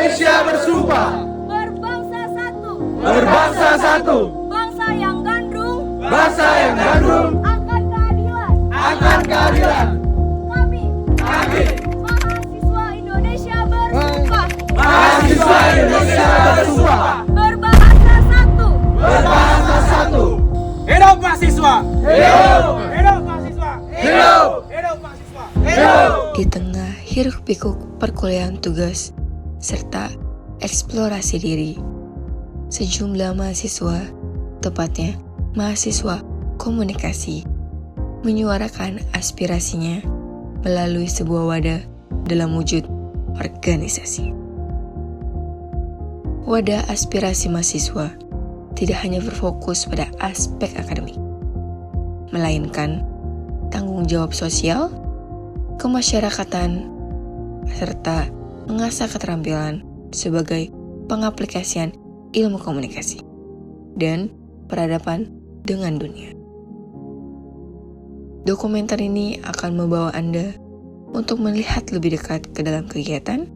Indonesia bersumpah berbangsa satu, berbangsa satu, bangsa yang gandrung bangsa yang gandrung akan keadilan. akan keadilan. Kami, Kami, mahasiswa Indonesia bersumpah mahasiswa Indonesia bersumpah berbangsa satu. berbangsa satu. Hidup mahasiswa! Hidup! Hidup mahasiswa! Hidup! Hidup mahasiswa! Hidup! Di tengah hiruk-pikuk perkuliahan tugas serta eksplorasi diri, sejumlah mahasiswa, tepatnya mahasiswa komunikasi, menyuarakan aspirasinya melalui sebuah wadah dalam wujud organisasi. Wadah aspirasi mahasiswa tidak hanya berfokus pada aspek akademik, melainkan tanggung jawab sosial, kemasyarakatan, serta mengasah keterampilan sebagai pengaplikasian ilmu komunikasi dan peradaban dengan dunia. Dokumenter ini akan membawa Anda untuk melihat lebih dekat ke dalam kegiatan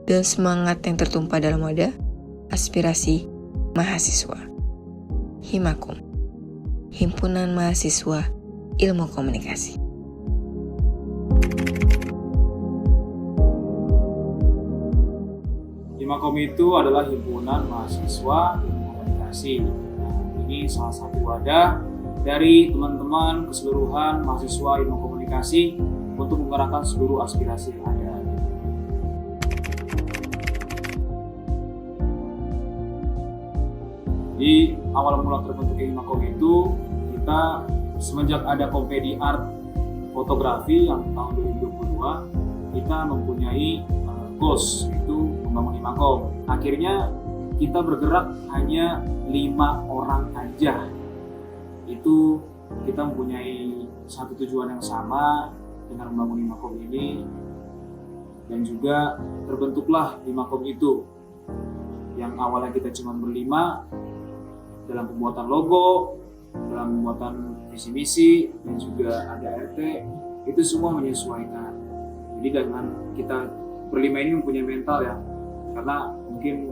dan semangat yang tertumpah dalam wadah aspirasi mahasiswa. Himakom, Himpunan Mahasiswa Ilmu Komunikasi. Himakom itu adalah himpunan mahasiswa ilmu komunikasi. Nah, ini salah satu wadah dari teman-teman keseluruhan mahasiswa ilmu komunikasi untuk menggerakkan seluruh aspirasi yang ada. Di awal mula terbentuknya Himakom itu, kita semenjak ada Kompedi Art Fotografi yang tahun 2022, kita mempunyai goals, yaitu membangun Himakom. Akhirnya kita bergerak hanya 5 orang aja. Itu kita mempunyai satu tujuan yang sama dengan membangun Himakom ini, dan juga terbentuklah Himakom itu. Yang awalnya kita cuma berlima, dalam pembuatan logo, dalam pembuatan visi misi, dan juga ada RT, itu semua menyesuaikan. Jadi dengan kita berlima ini mempunyai mental ya, karena mungkin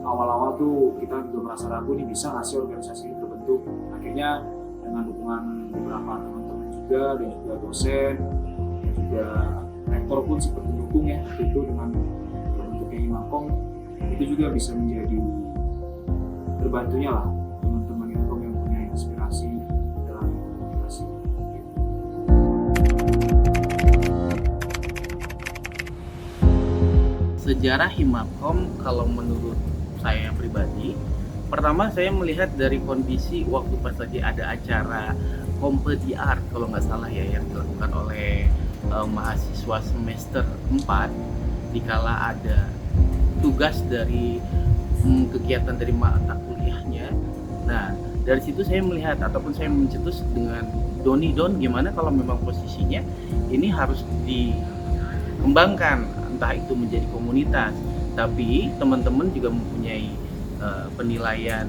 awal-awal tuh kita juga merasa ragu nih, bisa nggak sih organisasi ini terbentuk. Akhirnya dengan dukungan beberapa teman-teman juga, dan juga dosen, dan juga rektor pun sempat mendukung ya, itu dengan terbentuknya Himakom, itu juga bisa menjadi terbantunya lah teman-teman Himakom yang punya inspirasi dalam komunikasi. Sejarah Himakom kalau menurut saya pribadi, pertama saya melihat dari kondisi waktu pas lagi ada acara Kompedi Art kalau nggak salah ya, yang dilakukan oleh mahasiswa semester 4, dikala ada tugas dari kegiatan dari mata kuliahnya. Nah, dari situ saya melihat ataupun saya mencetus dengan Don gimana kalau memang posisinya ini harus dikembangkan, entah itu menjadi komunitas, tapi teman-teman juga mempunyai penilaian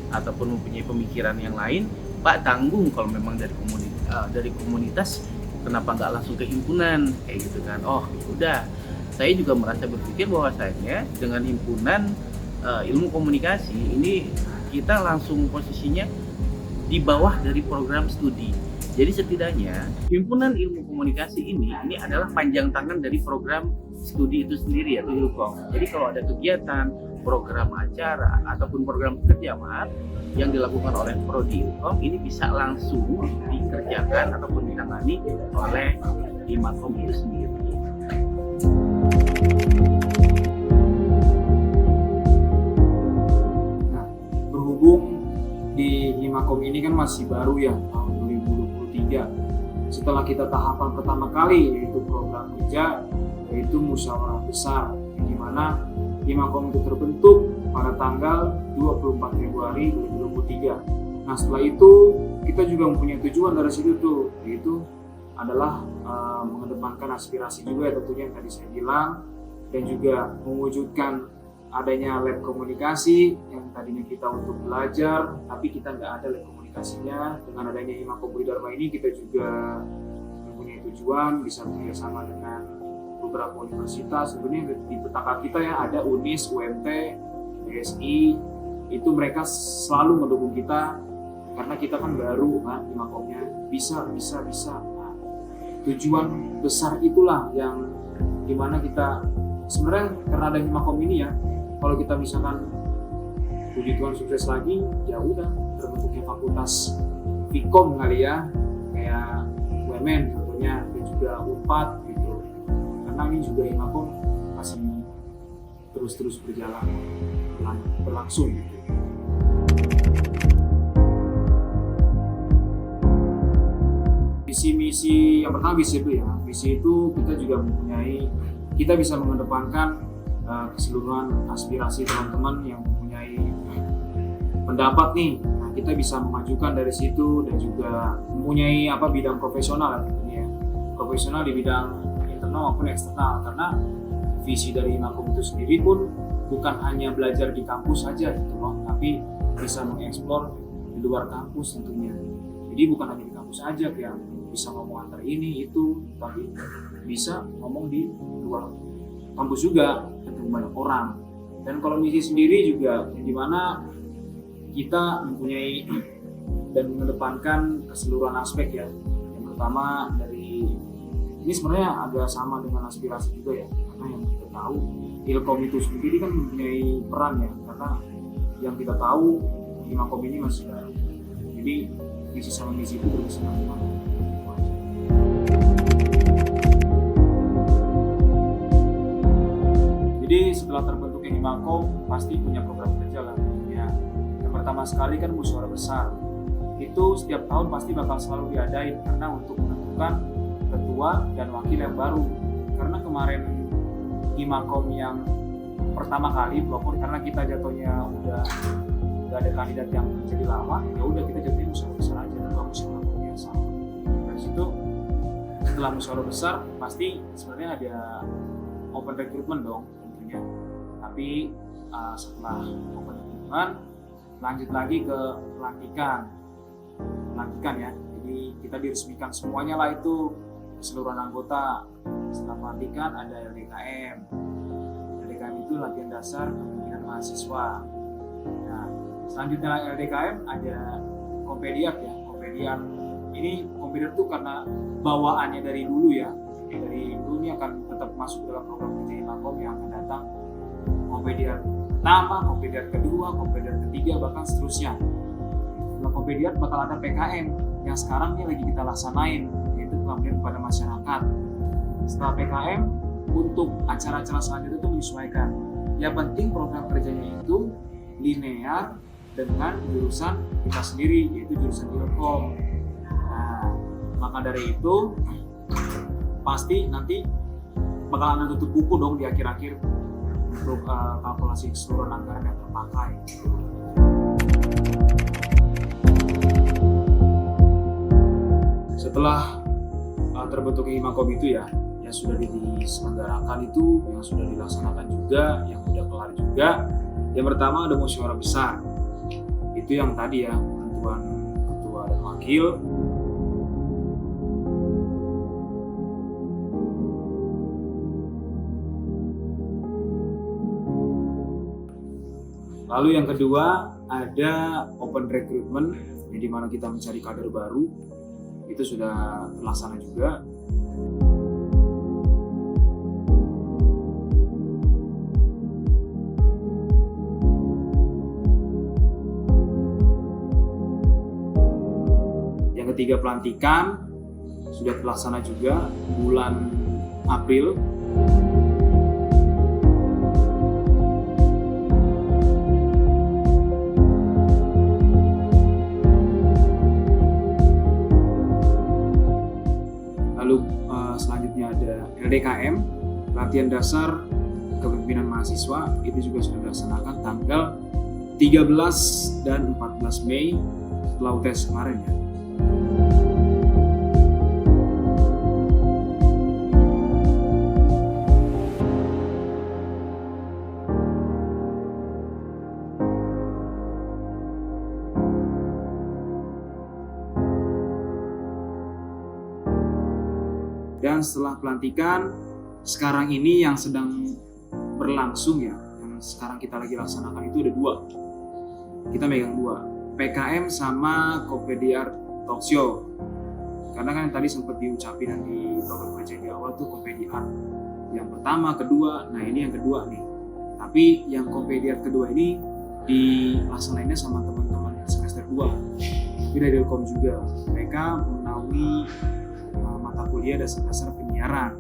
ataupun mempunyai pemikiran yang lain. Pak, tanggung kalau memang dari komunitas, kenapa nggak langsung ke himpunan kayak gitu kan? Oh, udah. Saya juga merasa berpikir bahwasanya dengan himpunan ilmu komunikasi ini kita langsung posisinya di bawah dari program studi. Jadi setidaknya himpunan ilmu komunikasi ini adalah panjang tangan dari program studi itu sendiri, yaitu Ilkom. Jadi kalau ada kegiatan, program acara ataupun program kerja yang dilakukan oleh Prodi Ilkom, ini bisa langsung dikerjakan ataupun ditangani oleh Himakom itu sendiri. Berhubung di Himakom ini kan masih baru ya, tahun 2023. Setelah kita tahapan pertama kali, yaitu program kerja, yaitu musyawarah besar, yang dimana Himakom itu terbentuk pada tanggal 24 Februari 2023. Nah, setelah itu kita juga mempunyai tujuan dari situ tuh, yaitu adalah mengedepankan aspirasi juga ya, tentunya yang tadi saya bilang, dan juga mewujudkan adanya lab komunikasi yang tadinya kita untuk belajar, tapi kita nggak ada lab komunikasinya. Dengan adanya Himakom Budi Dharma ini, kita juga mempunyai tujuan bisa bekerjasama dengan beberapa universitas sebenarnya di petaka kita ya, ada UNIS, UMT, BSI, itu mereka selalu mendukung kita karena kita kan baru kan Himakomnya, bisa. Nah, tujuan besar itulah yang dimana kita sebenarnya karena ada Himakom ini ya, kalau kita misalkan puji Tuhan sukses lagi, ya udah terbentuknya fakultas Vkom kali ya, kayak UMN contohnya, dan juga UNPAD gitu. Karena ini juga Himakom masih terus berjalan berlangsung gitu. Visi misi yang pertama, visi itu ya, visi itu kita juga mempunyai, kita bisa mengedepankan keseluruhan aspirasi teman-teman yang mempunyai pendapat nih. Nah, kita bisa memajukan dari situ dan juga mempunyai bidang profesional ya, profesional di bidang internal maupun eksternal, karena visi dari Himakom itu sendiri pun bukan hanya belajar di kampus saja gitu loh, tapi bisa mengeksplor di luar kampus tentunya. Jadi bukan hanya di kampus aja kayak bisa ngomong antar ini itu, tapi bisa ngomong di luar kampus juga ketemu banyak orang. Dan kalau misi sendiri juga di mana kita mempunyai dan mengedepankan keseluruhan aspek ya. Yang pertama dari ini sebenarnya agak sama dengan aspirasi juga ya, karena yang kita tahu Ilkom itu sendiri kan mempunyai peran ya, karena yang kita tahu Himakom ini masih baru. Jadi visi sama misi itu berkesinambungan. Jadi setelah terbentuknya Himakom pasti punya program kerja lah ya. Yang pertama sekali kan musyawarah besar. Itu setiap tahun pasti bakal selalu diadain karena untuk menentukan ketua dan wakil yang baru. Karena kemarin Himakom yang pertama kali pelopor, karena kita jatuhnya udah ada kandidat yang jadi lama, ya udah kita jatuhnya musyawarah besar aja, bukan musyawarah biasa. Dari situ setelah musyawarah besar pasti sebenarnya ada open recruitment dong tentunya. Tapi setelah open recruitment lanjut lagi ke pelantikan ya. Jadi kita diresmikan semuanya lah itu keseluruhan anggota. Setelah pelantikan ada LDKM. LDKM itu latihan dasar kepemimpinan mahasiswa. Nah, selanjutnya LDKM ada Kompediat ya. Kompediat ini Kompediat itu karena bawaannya dari dulu ya. Dari dulu ini akan tetap masuk dalam program kerja Himakom yang akan datang. Kompediat pertama, Kompediat kedua, Kompediat ketiga, bahkan seterusnya. Setelah Kompediat bakal ada PKM yang sekarang ini lagi kita laksanain, yaitu pengabdian kepada masyarakat. Setelah PKM, untuk acara-acara selanjutnya itu menyesuaikan. Yang penting program kerjanya itu linear dengan jurusan kita sendiri, yaitu jurusan Ilkom. Nah, maka dari itu pasti nanti bakalan ada tutup buku dong di akhir-akhir untuk kalkulasi keseluruhan anggaran yang terpakai. Setelah terbentuknya Himakom itu ya, yang sudah diselenggarakan itu, yang sudah dilaksanakan juga, yang sudah kelar juga. Yang pertama ada musyawarah besar. Itu yang tadi ya, penentuan ketua dan wakil. Lalu yang kedua ada open recruitment, di mana kita mencari kader baru. Itu sudah terlaksana juga. Yang ketiga pelantikan sudah terlaksana juga bulan April. Selanjutnya ada LDKM, latihan dasar kepemimpinan mahasiswa, itu juga sudah dilaksanakan tanggal 13 dan 14 Mei setelah UTS kemarin ya. Dan setelah pelantikan sekarang ini yang sedang berlangsung ya, yang sekarang kita lagi laksanakan itu ada 2. Kita megang 2, PKM sama Komedi Art Talk Show. Karena kan tadi sempat diucapin dan di program kerja di awal tuh Komedi Art yang pertama, kedua, nah ini yang kedua nih. Tapi yang Komedi Art kedua ini dilaksanainnya sama teman-teman semester 2. Tapi dari Ilkom juga, mereka menaungi mata kuliah dasar penyiaran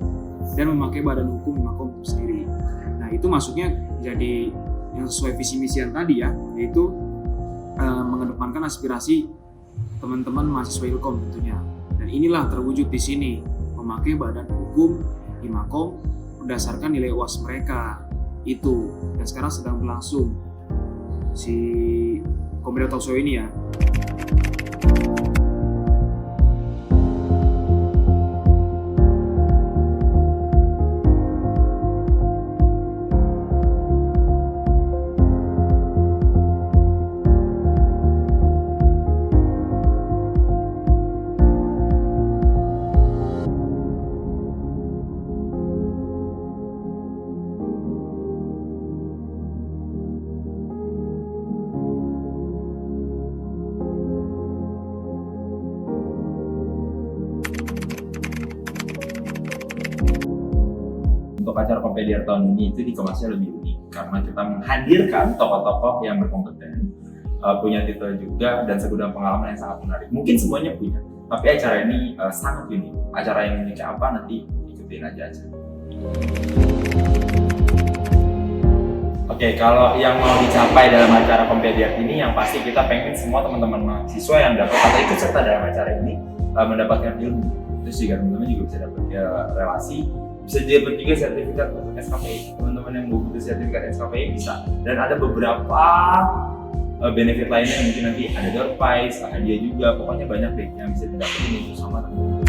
dan memakai badan hukum Imakom sendiri. Nah itu masuknya jadi yang sesuai visi misi yang tadi ya, yaitu mengedepankan aspirasi teman-teman mahasiswa Ilkom tentunya. Dan inilah terwujud di sini, memakai badan hukum Imakom berdasarkan nilai UAS mereka itu. Dan sekarang sedang berlangsung si Komedi Talk Show ini ya. Untuk acara Komedi Art tahun ini itu dikemasnya lebih unik karena kita menghadirkan tokoh-tokoh yang berkompeten, punya titel juga dan segudang pengalaman yang sangat menarik. Mungkin semuanya punya, tapi acara ini sangat unik. Acara yang uniknya apa nanti ikutin aja. Oke, kalau yang mau dicapai dalam acara Komedi Art ini, yang pasti kita pengen semua teman-teman mahasiswa yang dapat atau ikut serta dalam acara ini mendapatkan ilmu. Terus juga teman-teman juga bisa dapat relasi, bisa dapat juga sertifikat untuk SKPI. Teman-teman yang butuh sertifikat SKPI bisa. Dan ada beberapa benefit lainnya yang mungkin nanti ada door prize, hadiah juga. Pokoknya banyak deh yang bisa didapetin itu sama teman-teman.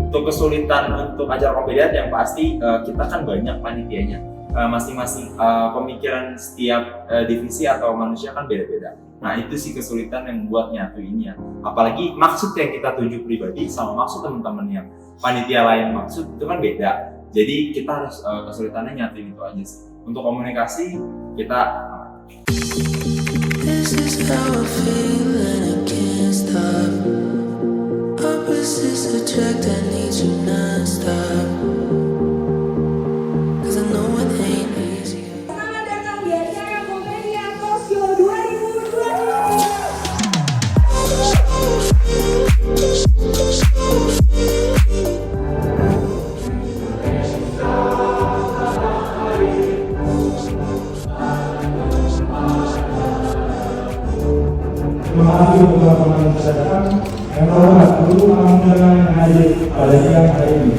Untuk kesulitan untuk acara Komedi Art yang pasti kita kan banyak panitianya. Masing-masing pemikiran setiap divisi atau manusia kan beda-beda. Nah itu sih kesulitan yang buat nyatuinnya. Apalagi maksud yang kita tuju pribadi sama maksud teman-teman yang panitia lain maksud itu kan beda. Jadi kita harus kesulitannya nyatuin itu aja sih. Untuk komunikasi kita This is how I feel and I can't stop. Opposites attract, I need you non-stop. Cause I know it ain't easy. Selamat datang di acara Komedi Art Talk Show 2020. Terima kasih untuk teman-teman yang sudah datang. Yang terhormat guru undangan yang hadir pada siang hari ini.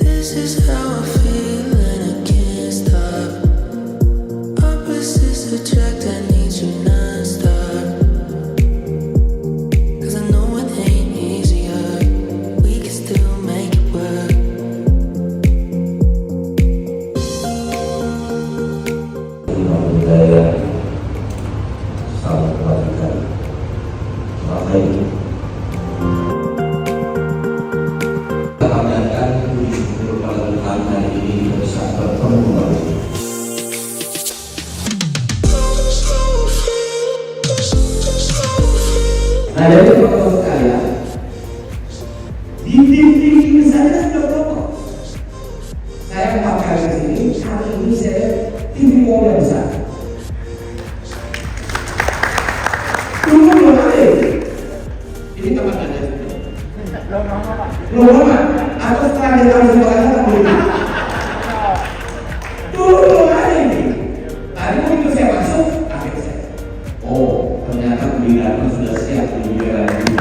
This is how I feel and I can't stop. Opposites attract, I need you non-stop. Cause I know it ain't easier. We can still make it work. Saya salah perhatikan maka ini kita akan perlahan hari ini bisa bertemu kembali. Nah dari foto saya dinding saya sudah kokoh. Saya memakai di sini, hari ini saya dinding yang besar. Tunggu belum ada. Ini tempat anda. Belum atau setelah dia tahu semuanya tak boleh. Tunggu belum ada ini. Tadi begitu saya masuk, kaget saya. Oh, ternyata pendidikan sudah siap di negara ini.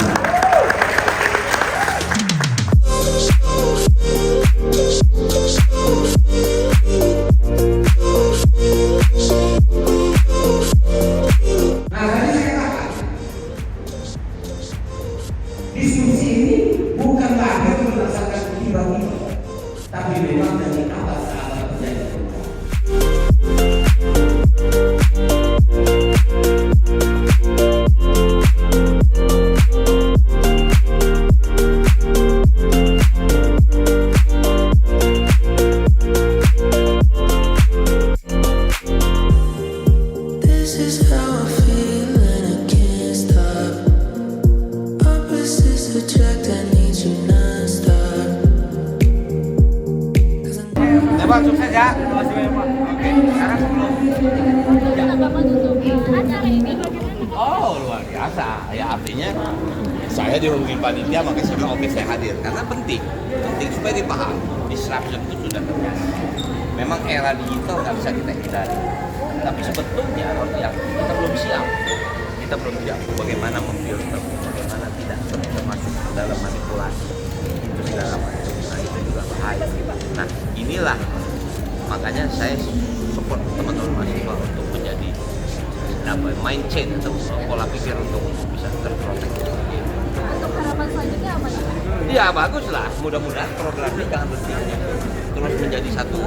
Nah, tadi saya katakan diskusi ini bukan lagi is how I feel and I can't stop. Opposites attract, I need you non-stop. Bang, sukses ya. Oke, sekarang sebelum acara ini Oh, luar biasa. Ya artinya saya dihubungin panitia, makanya saya bilang oke saya hadir karena penting supaya dipahami. Disruption itu sudah terjadi. Memang era digital nggak bisa kita hindari. Tapi sebetulnya yang kita belum siap. Kita belum siap bagaimana memfilter, bagaimana tidak termasuk dalam manipulasi itu segala macam. Nah itu juga bahaya. Nah inilah makanya saya support teman-teman mahasiswa untuk menjadi mind change atau pola pikir untuk bisa terproteksi. untuk harapan selanjutnya apa nih? Ya bagus lah, mudah-mudahan program ini akan terus menjadi satu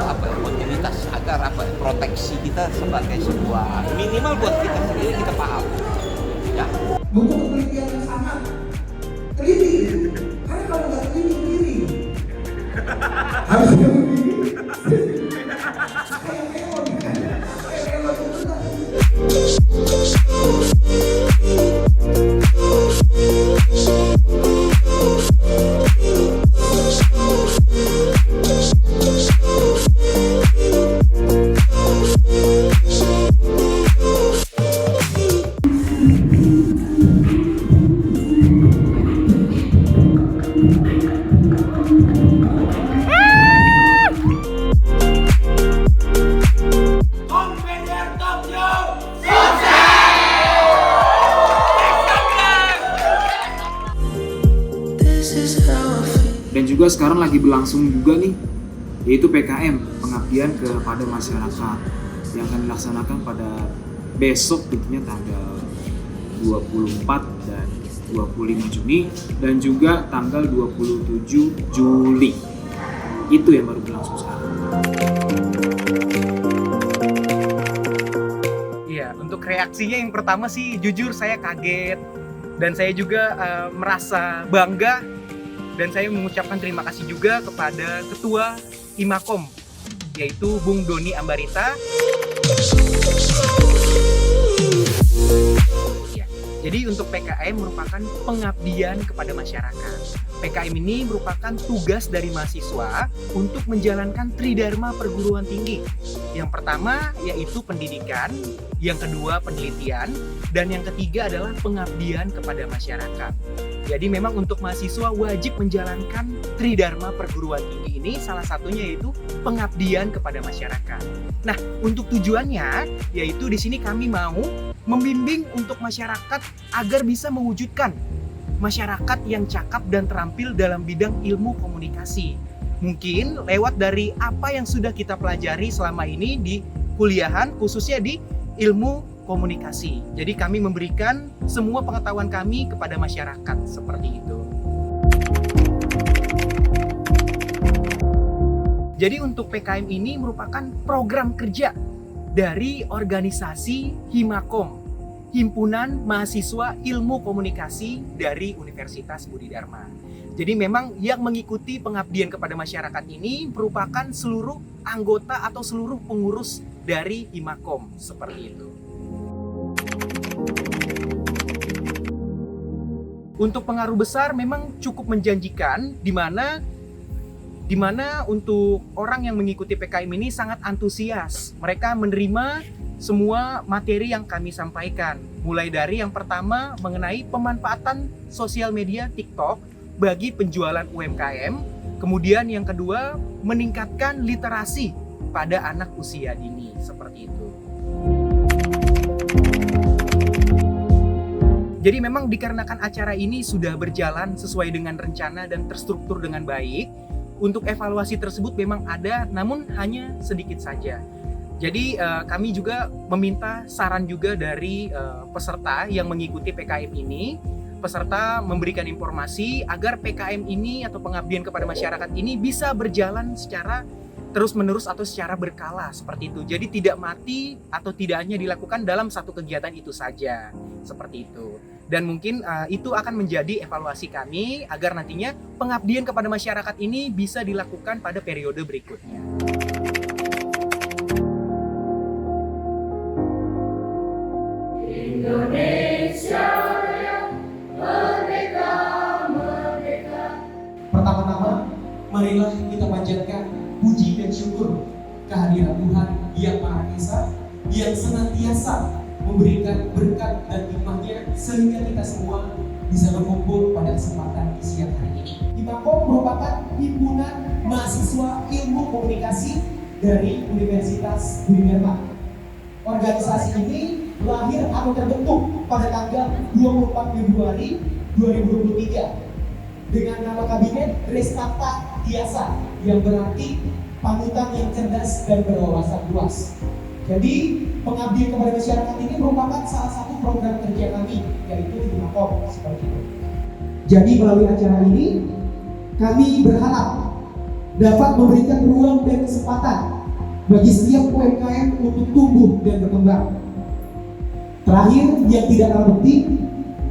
kontinuitas agar proteksi kita sebagai sebuah minimal buat kita sendiri kita paham. Ya. Butuh penelitian yang sangat teliti gitu. Karena kalau nggak teliti miring. Harus begini. Kayak melon kan? Kayak melon itu kan. Dan juga sekarang lagi berlangsung juga nih, yaitu PKM, pengabdian kepada masyarakat, yang akan dilaksanakan pada besok, tentunya tanggal 24 dan 25 Juni dan juga tanggal 27 Juli. Itu yang baru berlangsung sekarang. Iya, untuk reaksinya yang pertama sih jujur saya kaget dan saya juga merasa bangga. Dan saya mengucapkan terima kasih juga kepada Ketua Himakom, yaitu Bung Doni Ambarita. Ya, jadi untuk PKM merupakan pengabdian kepada masyarakat. PKM ini merupakan tugas dari mahasiswa untuk menjalankan Tridharma perguruan tinggi. Yang pertama yaitu pendidikan, yang kedua penelitian, dan yang ketiga adalah pengabdian kepada masyarakat. Jadi memang untuk mahasiswa wajib menjalankan Tridharma perguruan tinggi ini, salah satunya yaitu pengabdian kepada masyarakat. Nah, untuk tujuannya yaitu di sini kami mau membimbing untuk masyarakat agar bisa mewujudkan masyarakat yang cakap dan terampil dalam bidang ilmu komunikasi. Mungkin lewat dari apa yang sudah kita pelajari selama ini di kuliahan, khususnya di ilmu komunikasi. Jadi kami memberikan semua pengetahuan kami kepada masyarakat seperti itu. Jadi untuk PKM ini merupakan program kerja dari organisasi Himakom, Himpunan Mahasiswa Ilmu Komunikasi dari Universitas Budi Dharma. Jadi memang yang mengikuti pengabdian kepada masyarakat ini merupakan seluruh anggota atau seluruh pengurus dari Himakom seperti itu. Untuk pengaruh besar memang cukup menjanjikan, di mana untuk orang yang mengikuti PKM ini sangat antusias. Mereka menerima semua materi yang kami sampaikan. Mulai dari yang pertama mengenai pemanfaatan sosial media TikTok bagi penjualan UMKM. Kemudian yang kedua meningkatkan literasi pada anak usia dini, seperti itu. Jadi memang dikarenakan acara ini sudah berjalan sesuai dengan rencana dan terstruktur dengan baik, untuk evaluasi tersebut memang ada, namun hanya sedikit saja. Jadi kami juga meminta saran juga dari peserta yang mengikuti PKM ini. Peserta memberikan informasi agar PKM ini atau pengabdian kepada masyarakat ini bisa berjalan secara terus-menerus atau secara berkala seperti itu. Jadi tidak mati atau tidak hanya dilakukan dalam satu kegiatan itu saja, seperti itu. Dan mungkin itu akan menjadi evaluasi kami agar nantinya pengabdian kepada masyarakat ini bisa dilakukan pada periode berikutnya. Indonesia yang merdeka, merdeka. Pertama-tama, marilah kita panjatkan puji dan syukur kehadiran Tuhan yang Maha Esa, yang senantiasa memberikan berkat dan hikmahnya sehingga kita semua bisa berkumpul pada kesempatan siang hari ini. Himakom merupakan himpunan mahasiswa ilmu komunikasi dari Universitas Budi Dharma. Organisasi ini lahir atau terbentuk pada tanggal 24 Februari 2023 dengan nama kabinet Restata Tiasa, yang berarti panutan yang cerdas dan berwawasan luas. Jadi pengabdian kepada masyarakat ini merupakan salah satu program kerja kami, yaitu Himakom seperti itu. Jadi melalui acara ini kami berharap dapat memberikan ruang dan kesempatan bagi setiap UMKM untuk tumbuh dan berkembang. Terakhir, yang tidak kalah penting,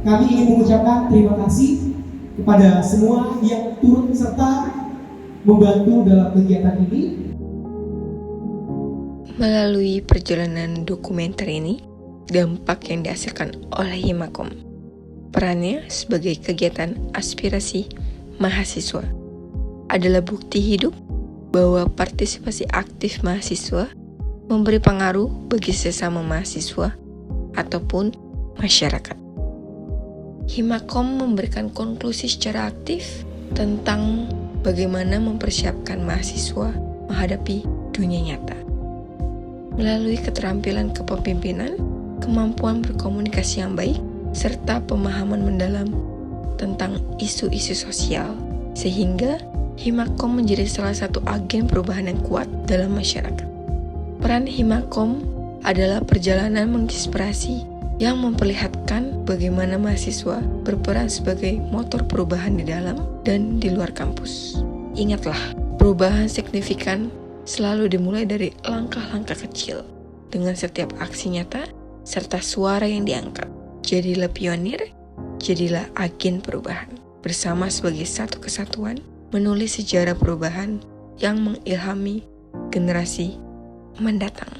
kami ingin mengucapkan terima kasih kepada semua yang turut serta membantu dalam kegiatan ini. Melalui perjalanan dokumenter ini, dampak yang dihasilkan oleh Himakom, perannya sebagai kegiatan aspirasi mahasiswa, adalah bukti hidup bahwa partisipasi aktif mahasiswa memberi pengaruh bagi sesama mahasiswa ataupun masyarakat. Himakom memberikan konklusi secara aktif tentang bagaimana mempersiapkan mahasiswa menghadapi dunia nyata. Melalui keterampilan kepemimpinan, kemampuan berkomunikasi yang baik, serta pemahaman mendalam tentang isu-isu sosial, sehingga Himakom menjadi salah satu agen perubahan yang kuat dalam masyarakat. Peran Himakom adalah perjalanan menginspirasi yang memperlihatkan bagaimana mahasiswa berperan sebagai motor perubahan di dalam dan di luar kampus. Ingatlah, perubahan signifikan selalu dimulai dari langkah-langkah kecil, dengan setiap aksi nyata serta suara yang diangkat. Jadilah pionir, jadilah agen perubahan. Bersama sebagai satu kesatuan, menulis sejarah perubahan yang mengilhami generasi mendatang.